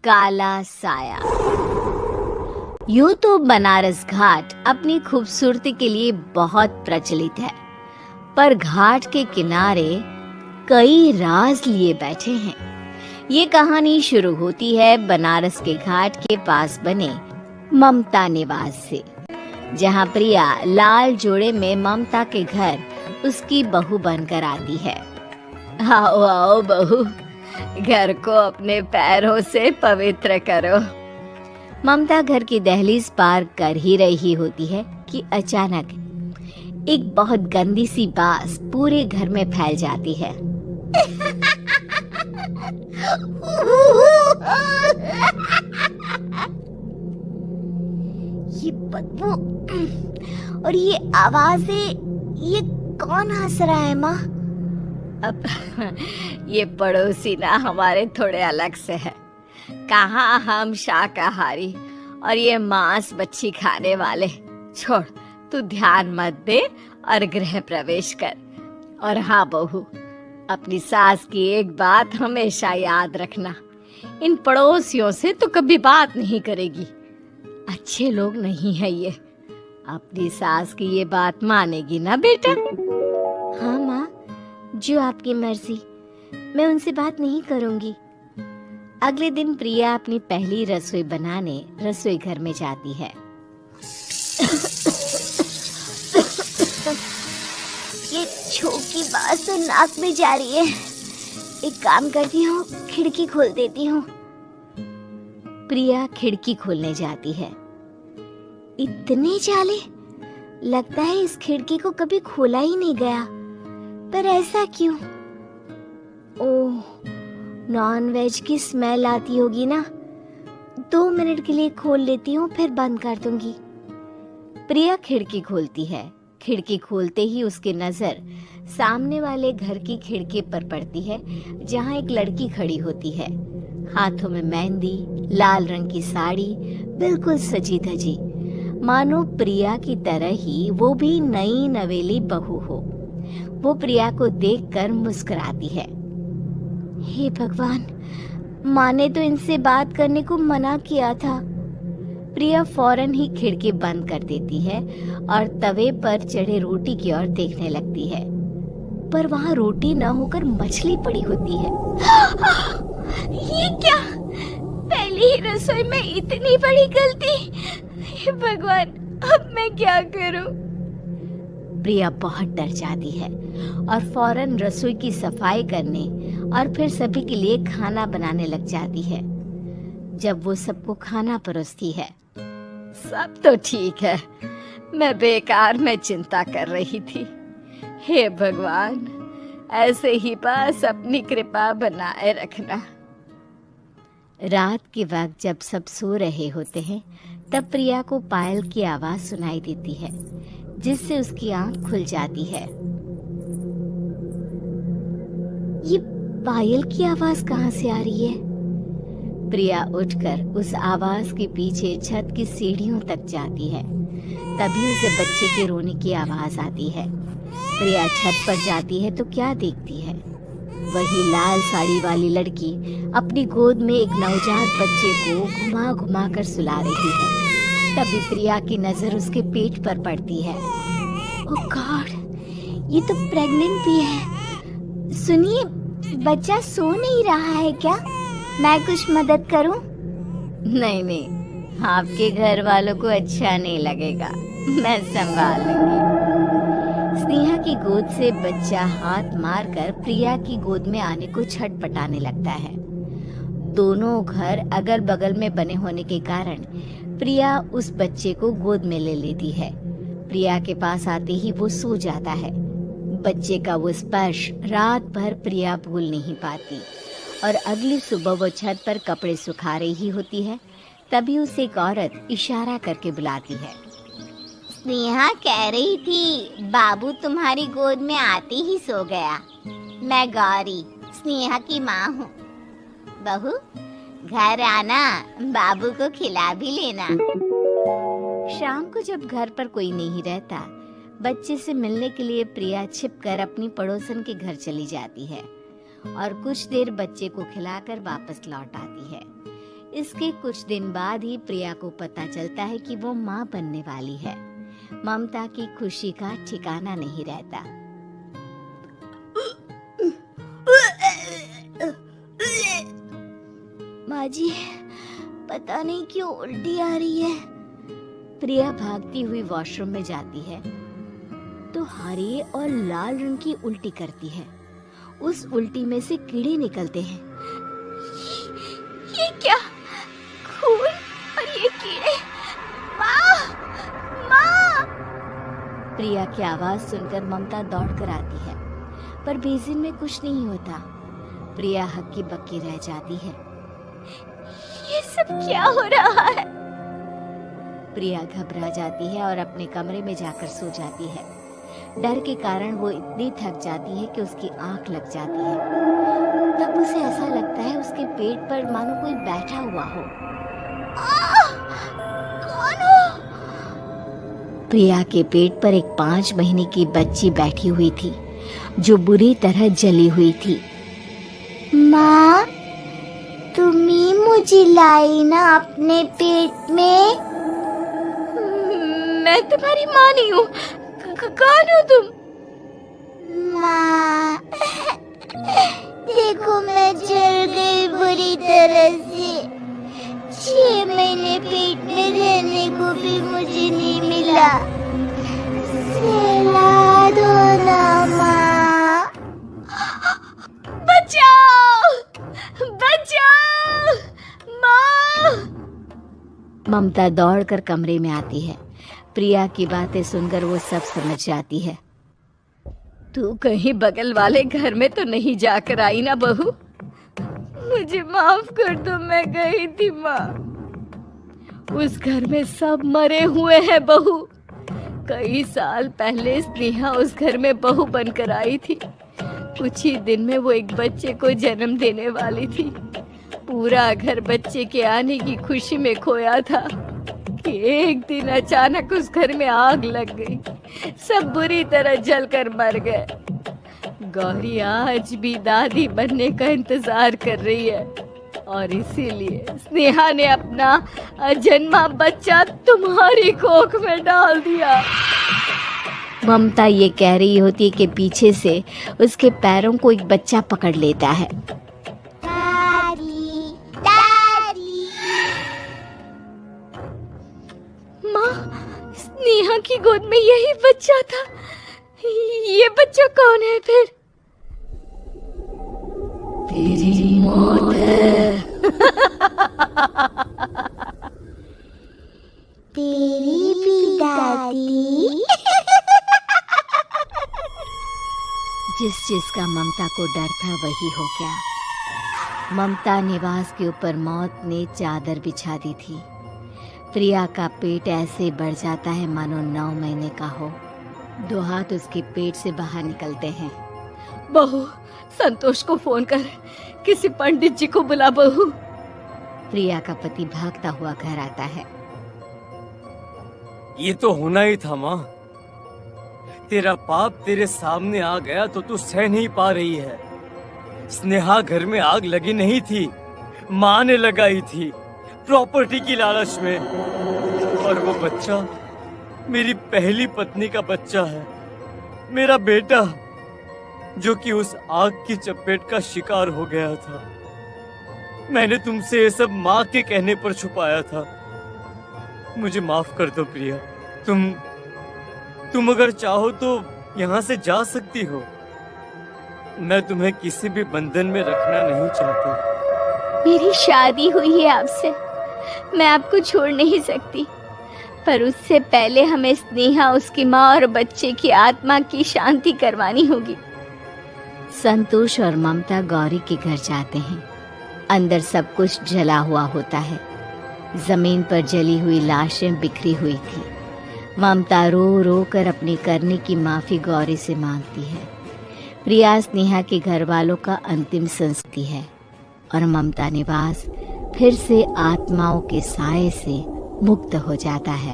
काला साया। यूं तो बनारस घाट अपनी खूबसूरती के लिए बहुत प्रचलित है, पर घाट के किनारे कई राज लिए बैठे हैं। ये कहानी शुरू होती है बनारस के घाट के पास बने ममता निवास से, जहाँ प्रिया लाल जोड़े में ममता के घर उसकी बहू बनकर आती है। आओ आओ बहू, घर को अपने पैरों से पवित्र करो। ममता घर की दहलीज पार कर ही रही होती है कि अचानक एक बहुत गंदी सी बास पूरे घर में फैल जाती है। ये बदबू और ये आवाजें, ये कौन हंस रहा है माँ? अब ये पड़ोसी ना हमारे थोड़े अलग से है। कहाँ हम शाकाहारी और ये मांस मच्छी खाने वाले। छोड़, तू ध्यान मत दे और गृह प्रवेश कर। और हाँ बहू, अपनी सास की एक बात हमेशा याद रखना, इन पड़ोसियों से तो कभी बात नहीं करेगी। अच्छे लोग नहीं है ये। अपनी सास की ये बात मानेगी ना बेटा? हाँ माँ, जो आपकी मर्जी, मैं उनसे बात नहीं करूंगी। अगले दिन प्रिया अपनी पहली रसोई बनाने रसोई घर में जाती है। ये छोकी बात तो नाक में जा रही है। एक काम करती हूँ, खिड़की खोल देती हूँ। प्रिया खिड़की खोलने जाती है। इतने जाले, लगता है इस खिड़की को कभी खोला ही नहीं गया। पर ऐसा क्यों? ओह, नॉन वेज की स्मेल आती होगी ना। 2 मिनट के लिए खोल लेती हूँ, फिर बंद कर दूंगी। प्रिया खिड़की खोलती है। खिड़की खोलते ही उसकी नजर सामने वाले घर की खिड़की पर पड़ती है, जहाँ एक लड़की खड़ी होती है। हाथों में मेहंदी, लाल रंग की साड़ी, बिल्कुल सजी धजी, मानो प्रिया की तरह ही वो भी नई नवेली बहू हो। वो प्रिया को देखकर मुस्कुराती है। हे भगवान, माँ ने तो इनसे बात करने को मना किया था। प्रिया फौरन ही खिड़की बंद कर देती है और तवे पर चढ़े रोटी की ओर देखने लगती है, पर वहाँ रोटी न होकर मछली पड़ी होती है। ये क्या? पहली ही रसोई में इतनी बड़ी गलती! हे भगवान, अब मैं क्या करूं? प्रिया बहुत डर जाती है और फौरन रसोई की सफाई करने और फिर सभी के लिए खाना बनाने लग जाती है। जब वो सबको खाना परोसती है, सब तो ठीक है, मैं बेकार में चिंता कर रही थी। हे भगवान, ऐसे ही बस अपनी कृपा बनाए रखना। रात के वक्त जब सब सो रहे होते हैं, तब प्रिया को पायल की आवाज सुनाई देती है, जिससे उसकी आंख खुल जाती है। ये पायल की आवाज कहाँ से आ रही है? प्रिया उठकर उस आवाज के पीछे छत की सीढ़ियों तक जाती है। तभी उसे बच्चे के रोने की आवाज आती है। प्रिया छत पर जाती है तो क्या देखती है? वही लाल साड़ी वाली लड़की अपनी गोद में एक नवजात बच्चे को घुमा घुमा कर सुला रही है। तभी प्रिया की नजर उसके पेट पर पड़ती है। ओह गॉड, ये तो प्रेग्नेंट भी है। सुनिए, बच्चा सो नहीं रहा है क्या? मैं कुछ मदद करूं? नहीं नहीं, आपके घर वालों को अच्छा नहीं लगेगा, मैं संभाल लूंगी। स्नेहा की गोद से बच्चा हाथ मारकर प्रिया की गोद में आने को छटपटाने लगता है। दोनों घर अगल बगल में बने होने के कारण प्रिया उस बच्चे को गोद में ले लेती है। प्रिया के पास आते ही वो सो जाता है। बच्चे का वो स्पर्श रात भर प्रिया भूल नहीं पाती और अगली सुबह वो छत पर कपड़े सुखा रही होती है। तभी उसे एक औरत इशारा करके बुलाती है। स्नेहा कह रही थी बाबू तुम्हारी गोद में आते ही सो गया। मैं गौरी, स्नेहा की माँ हूँ। बहू, घर आना, बाबू को खिला भी लेना। शाम को जब घर पर कोई नहीं रहता, बच्चे से मिलने के लिए प्रिया छिपकर अपनी पड़ोसन के घर चली जाती है और कुछ देर बच्चे को खिलाकर वापस लौट आती है। इसके कुछ दिन बाद ही प्रिया को पता चलता है कि वो माँ बनने वाली है। ममता की खुशी का ठिकाना नहीं रहता। माँ जी, पता नहीं क्यों उल्टी आ रही है। प्रिया भागती हुई वॉशरूम में जाती है तो हरे और लाल रंग की उल्टी करती है। उस उल्टी में से कीड़े निकलते हैं। ये क्या? खून और ये कीड़े! माँ! माँ! प्रिया की आवाज सुनकर ममता दौड़ कर आती है, पर बेसिन में कुछ नहीं होता। प्रिया हक्की बक्की रह जाती है। ये सब क्या हो रहा है? प्रिया घबरा जाती है और अपने कमरे में जाकर सो जाती है। डर के कारण वो इतनी थक जाती है कि उसकी आंख लग जाती है। तब उसे ऐसा लगता है उसके पेट पर मानो कोई बैठा हुआ हो। कौन हो? प्रिया के पेट पर एक 5 महीने की बच्ची बैठी हुई थी जो बुरी तरह जली हुई थी। माँ, तुम ही मुझे लाई ना अपने पेट में? मैं तुम्हारी माँ नहीं हूँ। कौन हो तुम? माँ, देखो मैं जल गई बुरी तरह से। 6 महीने पेट में रहने को भी मुझे नहीं मिला। सहला दो ना माँ। बचाओ! बचाओ! माँ! ममता दौड़कर कमरे में आती है। प्रिया की बातें सुनकर वो सब समझ जाती है। तू कहीं बगल वाले घर में तो नहीं जाकर आई ना बहू? मुझे माफ कर दो, मैं गई थी माँ। उस घर में सब मरे हुए हैं बहू। कई साल पहले स्नेहा उस घर में बहू बनकर आई थी। कुछ ही दिन में वो एक बच्चे को जन्म देने वाली थी। पूरा घर बच्चे के आने की खुशी में खोया था कि एक दिन अचानक उस घर में आग लग गई। सब बुरी तरह जलकर मर गए। गौरी आज भी दादी बनने का इंतजार कर रही है और इसीलिए स्नेहा ने अपना अजन्मा बच्चा तुम्हारी कोख में डाल दिया। ममता ये कह रही होती है कि पीछे से उसके पैरों को एक बच्चा पकड़ लेता है। दादी, दादी। माँ, स्नेहा की गोद में यही बच्चा था। ये बच्चा कौन है फिर? तेरी मौत है। तेरी भी दादी। जिसका ममता को डर था वही हो गया। ममता निवास के ऊपर मौत ने चादर बिछा दी थी। प्रिया का पेट ऐसे बढ़ जाता है मानो 9 महीने का हो। 2 हाथ उसके पेट से बाहर निकलते हैं। बहू, संतोष को फोन कर, किसी पंडित जी को बुला बहू। प्रिया का पति भागता हुआ घर आता है। ये तो होना ही था माँ। तेरा पाप तेरे सामने आ गया तो तू सह नहीं पा रही है। स्नेहा घर में आग लगी नहीं थी, माँ ने लगाई थी प्रॉपर्टी की लालच में। और वो बच्चा मेरी पहली पत्नी का बच्चा है, मेरा बेटा, जो कि उस आग की चपेट का शिकार हो गया था। मैंने तुमसे ये सब माँ के कहने पर छुपाया था। मुझे माफ कर दो प्रिया। तुम अगर चाहो तो यहाँ से जा सकती हो। मैं तुम्हें किसी भी बंधन में रखना नहीं चाहता। मेरी शादी हुई है आपसे, मैं आपको छोड़ नहीं सकती, पर उससे पहले हमें स्नेहा, उसकी माँ और बच्चे की आत्मा की शांति करवानी होगी। संतोष और ममता गौरी के घर जाते हैं। अंदर सब कुछ जला हुआ होता है। जमीन पर जली हुई लाशें बिखरी हुई थी। ममता रो रो कर अपनी करने की माफी गौरी से मांगती है। प्रिया स्नेहा के घर वालों का अंतिम संस्कार है और ममता निवास फिर से आत्माओं के साए से मुक्त हो जाता है।